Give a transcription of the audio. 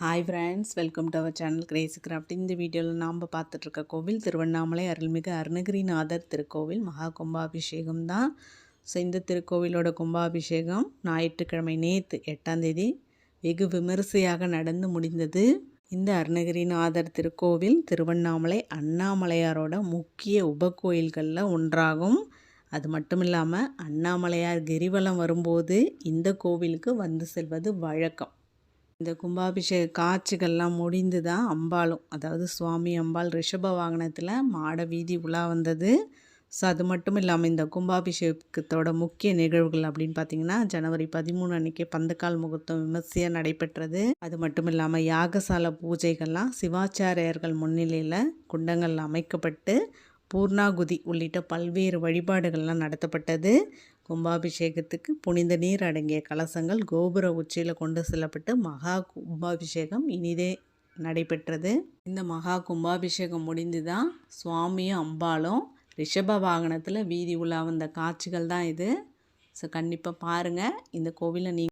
Hi friends, welcome to our channel crazy craft. இந்த வீடியோவில் நாம் பார்த்துட்ருக்க கோவில் திருவண்ணாமலை அருள்மிகு அருணகிரிநாதர் திருக்கோவில் மகா கும்பாபிஷேகம் தான். ஸோ இந்த திருக்கோவிலோட கும்பாபிஷேகம் ஞாயிற்றுக்கிழமை நேற்று 8ஆம் தேதி வெகு விமரிசையாக நடந்து முடிந்தது. இந்த அருணகிரிநாதர் திருக்கோவில் திருவண்ணாமலை அண்ணாமலையாரோட முக்கிய உபகோயில்களில் ஒன்றாகும். அது மட்டும் இல்லாமல் அண்ணாமலையார் கிரிவலம் வரும்போது இந்த கோவிலுக்கு வந்து செல்வது வழக்கம். இந்த கும்பாபிஷேக காட்சிகள்லாம் முடிந்து தான் அம்பாளும், அதாவது சுவாமி அம்பாள் ரிஷப வாகனத்தில் மாட வீதி உலா வந்தது. ஸோ அது மட்டும் இல்லாமல் இந்த கும்பாபிஷேகத்தோட முக்கிய நிகழ்வுகள் அப்படின்னு பார்த்திங்கன்னா, ஜனவரி 13 அன்றைக்கி பந்தக்கால் முகூர்த்தம் விமர்சையாக நடைபெற்றது. அது மட்டும் இல்லாமல் யாகசால பூஜைகள்லாம் சிவாச்சாரியர்கள் முன்னிலையில் குண்டங்கள் அமைக்கப்பட்டு பூர்ணாகுதி உள்ளிட்ட பல்வேறு வழிபாடுகள்லாம் நடத்தப்பட்டது. கும்பாபிஷேகத்துக்கு புனித நீர் அடங்கிய கலசங்கள் கோபுர உச்சியில் கொண்டு செல்லப்பட்டு மகா கும்பாபிஷேகம் இனிதே நடைபெற்றது. இந்த மகா கும்பாபிஷேகம் முடிந்து தான் சுவாமியும் அம்பாலும் ரிஷப வாகனத்தில் வீதி உலா வந்த காட்சிகள் தான் இது. ஸோ கண்டிப்பாக பாருங்கள். இந்த கோவிலை